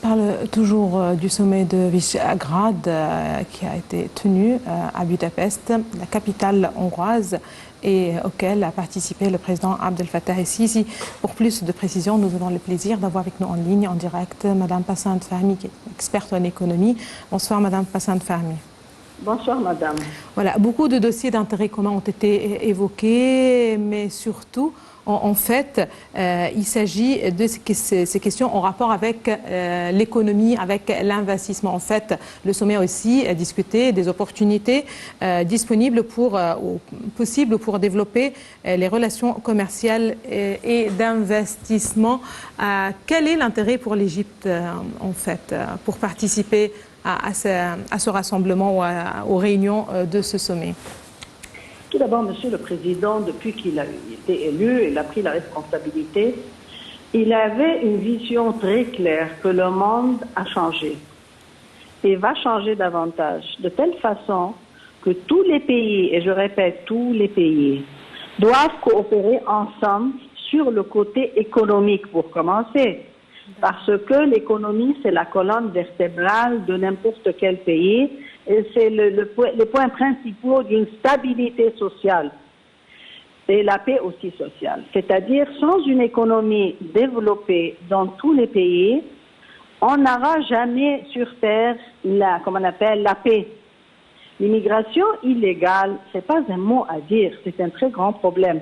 parle toujours du sommet de Visegrad qui a été tenu à Budapest, la capitale hongroise, et auquel a participé le président Abdel Fattah el-Sisi. Pour plus de précisions, nous avons le plaisir d'avoir avec nous en ligne, en direct, Madame Passante Fahmi, qui est experte en économie. Bonsoir Madame Passante Fahmi. Bonsoir Madame. Voilà, beaucoup de dossiers d'intérêt commun ont été évoqués, mais surtout, en fait, il s'agit de ces questions en rapport avec l'économie, avec l'investissement. En fait, le sommet a aussi discuté des opportunités disponibles ou possibles pour développer les relations commerciales et d'investissement. Quel est l'intérêt pour l'Égypte, en fait, pour participer à ce rassemblement ou aux réunions de ce sommet? Tout d'abord, Monsieur le Président, depuis qu'il a été élu, il a pris la responsabilité, il avait une vision très claire que le monde a changé et va changer davantage, de telle façon que tous les pays, et je répète, tous les pays, doivent coopérer ensemble sur le côté économique pour commencer. Parce que l'économie, c'est la colonne vertébrale de n'importe quel pays et c'est les points principaux d'une stabilité sociale et la paix aussi sociale. C'est-à-dire, sans une économie développée dans tous les pays, on n'aura jamais sur Terre la paix. L'immigration illégale, c'est pas un mot à dire, c'est un très grand problème.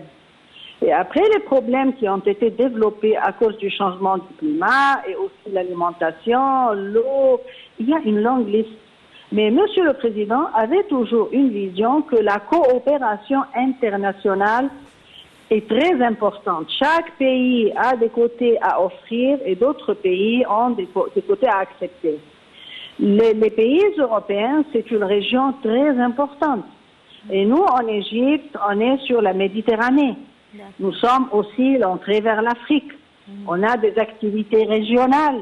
Et après les problèmes qui ont été développés à cause du changement du climat et aussi l'alimentation, l'eau, il y a une longue liste. Mais Monsieur le Président avait toujours une vision que la coopération internationale est très importante. Chaque pays a des côtés à offrir et d'autres pays ont des côtés à accepter. Les pays européens, c'est une région très importante. Et nous, en Égypte, on est sur la Méditerranée. Nous sommes aussi l'entrée vers l'Afrique. On a des activités régionales,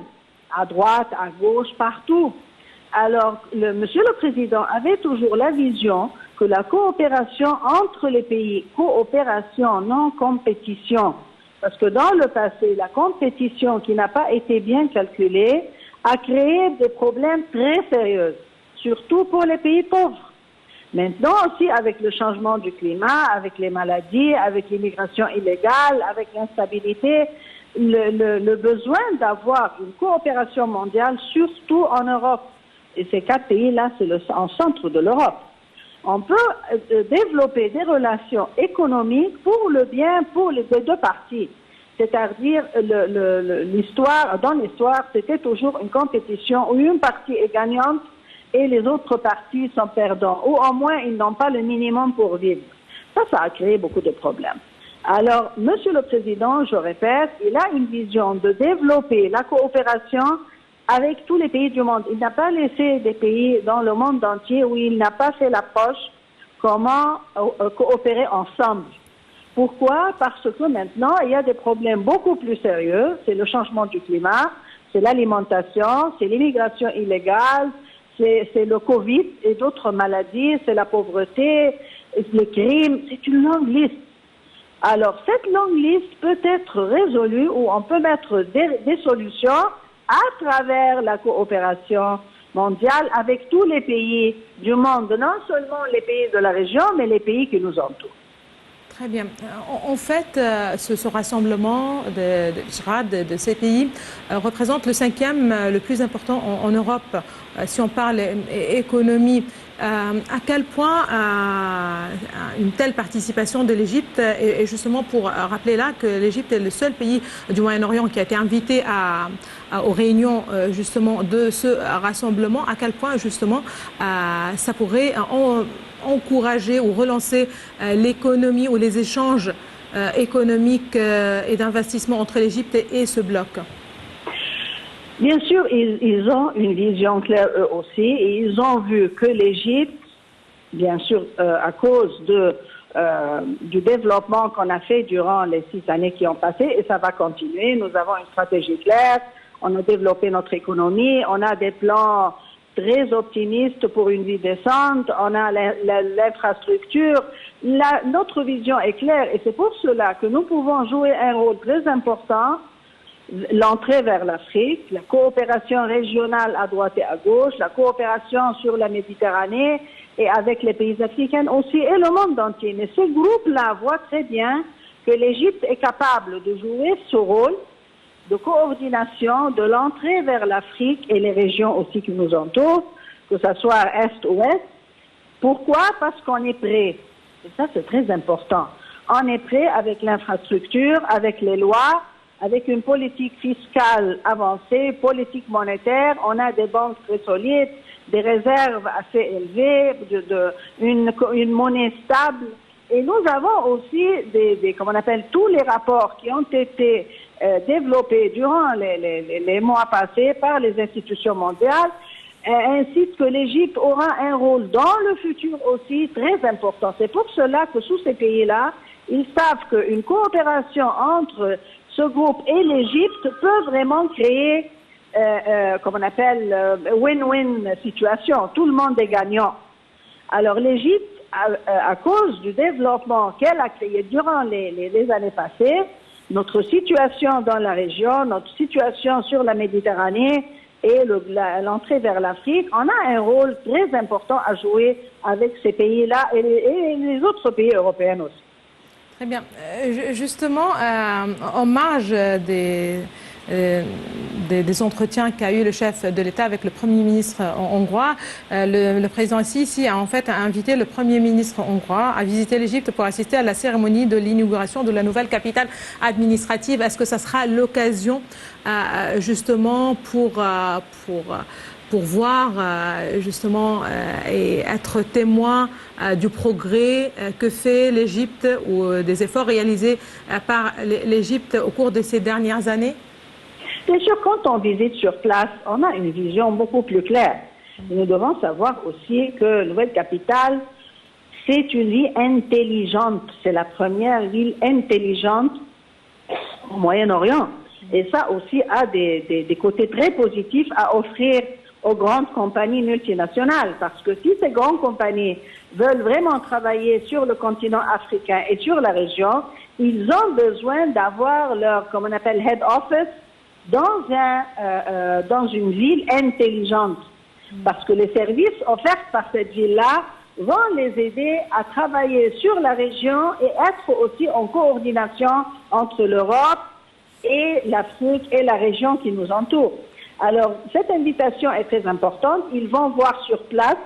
à droite, à gauche, partout. Alors, Monsieur le Président avait toujours la vision que la coopération entre les pays, coopération, non compétition, parce que dans le passé, la compétition qui n'a pas été bien calculée a créé des problèmes très sérieux, surtout pour les pays pauvres. Maintenant aussi, avec le changement du climat, avec les maladies, avec l'immigration illégale, avec l'instabilité, le besoin d'avoir une coopération mondiale, surtout en Europe. Et ces 4 pays-là, c'est en centre de l'Europe. On peut développer des relations économiques pour le bien, pour les deux parties. C'est-à-dire, dans l'histoire, c'était toujours une compétition où une partie est gagnante et les autres parties sont perdants, ou au moins ils n'ont pas le minimum pour vivre. Ça a créé beaucoup de problèmes. Alors, Monsieur le Président, je répète, il a une vision de développer la coopération avec tous les pays du monde. Il n'a pas laissé des pays dans le monde entier où il n'a pas fait l'approche comment coopérer ensemble. Pourquoi? Parce que maintenant, il y a des problèmes beaucoup plus sérieux. C'est le changement du climat, c'est l'alimentation, c'est l'immigration illégale, c'est le Covid et d'autres maladies, c'est la pauvreté, le crime, c'est une longue liste. Alors, cette longue liste peut être résolue ou on peut mettre des solutions à travers la coopération mondiale avec tous les pays du monde, non seulement les pays de la région, mais les pays qui nous entourent. Très bien. En fait, ce rassemblement de ces pays représente le 5e le plus important en Europe, si on parle économie. À quel point une telle participation de l'Égypte, et justement pour rappeler là que l'Égypte est le seul pays du Moyen-Orient qui a été invité aux réunions justement de ce rassemblement, à quel point justement ça pourrait encourager ou relancer l'économie ou les échanges économiques et d'investissement entre l'Égypte et ce bloc? Bien sûr, ils ont une vision claire eux aussi, et ils ont vu que l'Égypte, bien sûr, à cause du développement qu'on a fait durant les 6 années qui ont passé, et ça va continuer, nous avons une stratégie claire, on a développé notre économie, on a des plans très optimistes pour une vie décente, on a l'infrastructure, notre vision est claire, et c'est pour cela que nous pouvons jouer un rôle très important l'entrée vers l'Afrique, la coopération régionale à droite et à gauche, la coopération sur la Méditerranée et avec les pays africains aussi et le monde entier. Mais ce groupe-là voit très bien que l'Égypte est capable de jouer ce rôle de coordination de l'entrée vers l'Afrique et les régions aussi qui nous entourent, que ce soit Est ou Ouest. Pourquoi? Parce qu'on est prêt. Et ça, c'est très important. On est prêt avec l'infrastructure, avec les lois, avec une politique fiscale avancée, politique monétaire. On a des banques très solides, des réserves assez élevées, une monnaie stable. Et nous avons aussi comme on appelle, tous les rapports qui ont été développés durant les mois passés par les institutions mondiales incite que l'Égypte aura un rôle dans le futur aussi très important. C'est pour cela que sous ces pays-là, ils savent qu'une coopération entre ce groupe et l'Égypte peut vraiment créer, comme on appelle, win-win situation. Tout le monde est gagnant. Alors l'Égypte, à cause du développement qu'elle a créé durant les années passées, notre situation dans la région, notre situation sur la Méditerranée, et l'entrée vers l'Afrique, on a un rôle très important à jouer avec ces pays-là et les autres pays européens aussi. Très bien. Justement, en marge des entretiens qu'a eu le chef de l'État avec le Premier ministre hongrois, le président Sisi a en fait invité le Premier ministre hongrois à visiter l'Égypte pour assister à la cérémonie de l'inauguration de la nouvelle capitale administrative. Est-ce que ça sera l'occasion justement pour voir justement et être témoin du progrès que fait l'Égypte ou des efforts réalisés par l'Égypte au cours de ces dernières années? Bien sûr, quand on visite sur place, on a une vision beaucoup plus claire. Et nous devons savoir aussi que la nouvelle capitale, c'est une ville intelligente. C'est la première ville intelligente au Moyen-Orient. Et ça aussi a des côtés très positifs à offrir aux grandes compagnies multinationales. Parce que si ces grandes compagnies veulent vraiment travailler sur le continent africain et sur la région, ils ont besoin d'avoir leur, comme on appelle, head office dans une ville intelligente. Parce que les services offerts par cette ville-là vont les aider à travailler sur la région et être aussi en coordination entre l'Europe et l'Afrique et la région qui nous entoure. Alors, cette invitation est très importante. Ils vont voir sur place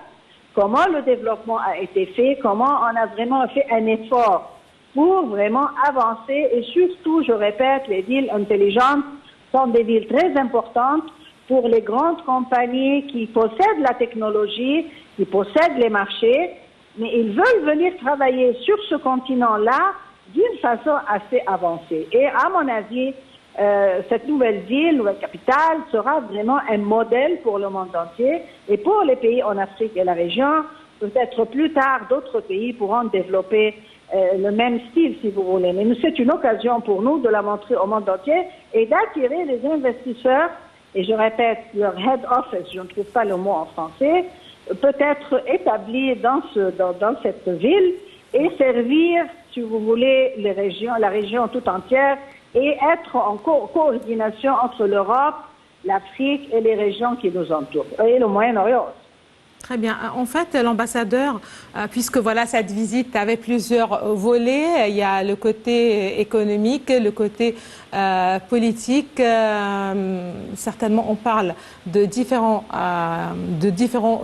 comment le développement a été fait, comment on a vraiment fait un effort pour vraiment avancer et surtout, je répète, les villes intelligentes sont des villes très importantes pour les grandes compagnies qui possèdent la technologie, qui possèdent les marchés, mais ils veulent venir travailler sur ce continent-là d'une façon assez avancée. Et à mon avis, cette nouvelle ville, nouvelle capitale, sera vraiment un modèle pour le monde entier et pour les pays en Afrique et la région. Peut-être plus tard, d'autres pays pourront développer le même style, si vous voulez. Mais c'est une occasion pour nous de la montrer au monde entier et d'attirer les investisseurs. Et je répète, leur head office, je ne trouve pas le mot en français, peut être établi dans cette ville et servir, si vous voulez, la région tout entière et être en coordination entre l'Europe, l'Afrique et les régions qui nous entourent, et le Moyen-Orient. Très bien. En fait, l'ambassadeur, puisque voilà, cette visite avait plusieurs volets, il y a le côté économique, le côté politique. Certainement, on parle de différents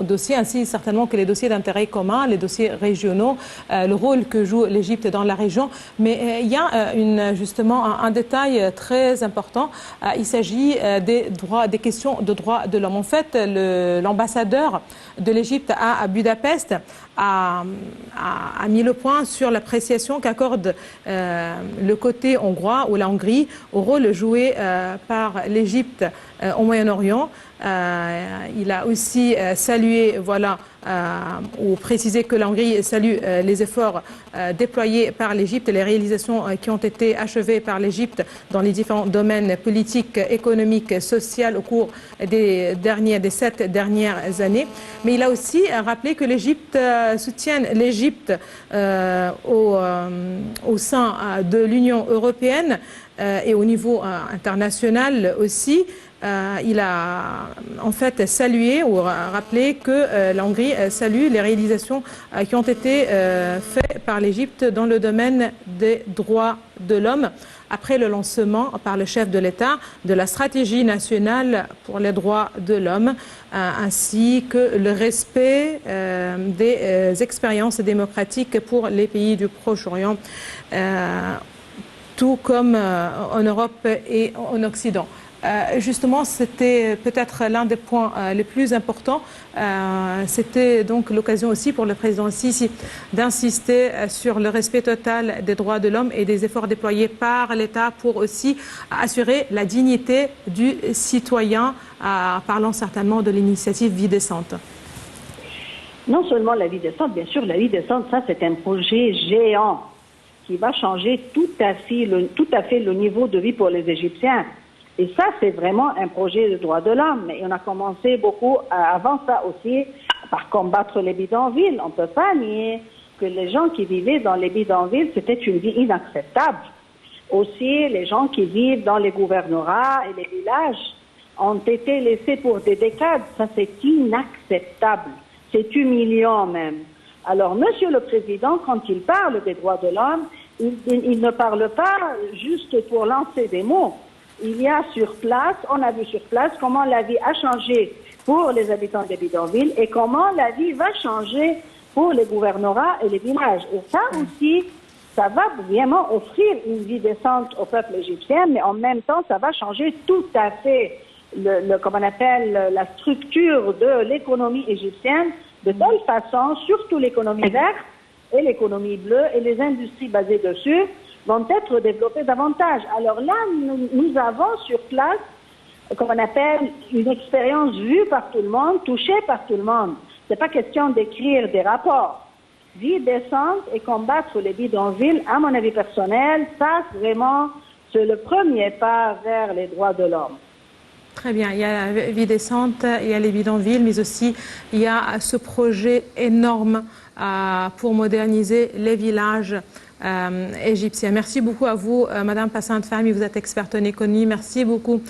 dossiers, ainsi certainement que les dossiers d'intérêt commun, les dossiers régionaux, le rôle que joue l'Égypte dans la région. Mais il y a justement un détail très important. Il s'agit des questions de droits de l'homme. En fait, l'ambassadeur de l'Égypte à Budapest a mis le point sur l'appréciation qu'accorde le côté hongrois ou la Hongrie au rôle joué par l'Égypte au Moyen-Orient. Il a aussi salué, ou précisé que la Hongrie salue les efforts déployés par l'Égypte et les réalisations qui ont été achevées par l'Égypte dans les différents domaines politiques, économiques, sociaux au cours des 7 dernières années. Mais il a aussi rappelé que l'Égypte soutienne l'Égypte au sein de l'Union européenne et au niveau international aussi. Il a en fait salué ou rappelé que la Hongrie salue les réalisations qui ont été faites par l'Égypte dans le domaine des droits de l'homme après le lancement par le chef de l'État de la stratégie nationale pour les droits de l'homme, ainsi que le respect des expériences démocratiques pour les pays du Proche-Orient, tout comme en Europe et en Occident. Justement, c'était peut-être l'un des points les plus importants. C'était donc l'occasion aussi pour le président Sisi d'insister sur le respect total des droits de l'homme et des efforts déployés par l'État pour aussi assurer la dignité du citoyen, parlant certainement de l'initiative Vie décente. Non seulement la vie décente, bien sûr, la vie décente, ça c'est un projet géant qui va changer tout à fait le niveau de vie pour les Égyptiens. Et ça, c'est vraiment un projet de droits de l'homme. Et on a commencé beaucoup avant ça aussi par combattre les bidonvilles. On ne peut pas nier que les gens qui vivaient dans les bidonvilles, c'était une vie inacceptable. Aussi, les gens qui vivent dans les gouvernorats et les villages ont été laissés pour des décades. Ça, c'est inacceptable. C'est humiliant même. Alors, Monsieur le Président, quand il parle des droits de l'homme, il ne parle pas juste pour lancer des mots. Il y a sur place, on a vu sur place comment la vie a changé pour les habitants des bidonvilles et comment la vie va changer pour les gouvernorats et les villages. Et ça aussi, ça va vraiment offrir une vie décente au peuple égyptien, mais en même temps, ça va changer tout à fait comme on appelle, la structure de l'économie égyptienne, de telle façon, surtout l'économie verte et l'économie bleue et les industries basées dessus, vont être développés davantage. Alors là, nous avons sur place, comme on appelle, une expérience vue par tout le monde, touchée par tout le monde. C'est pas question d'écrire des rapports. Vie décente et combattre les bidonvilles, à mon avis personnel, ça vraiment, c'est le premier pas vers les droits de l'homme. Très bien, il y a la vie décente, il y a les bidonvilles, mais aussi il y a ce projet énorme pour moderniser les villages égyptiens. Merci beaucoup à vous, Madame Passante Fahmy, vous êtes experte en économie. Merci beaucoup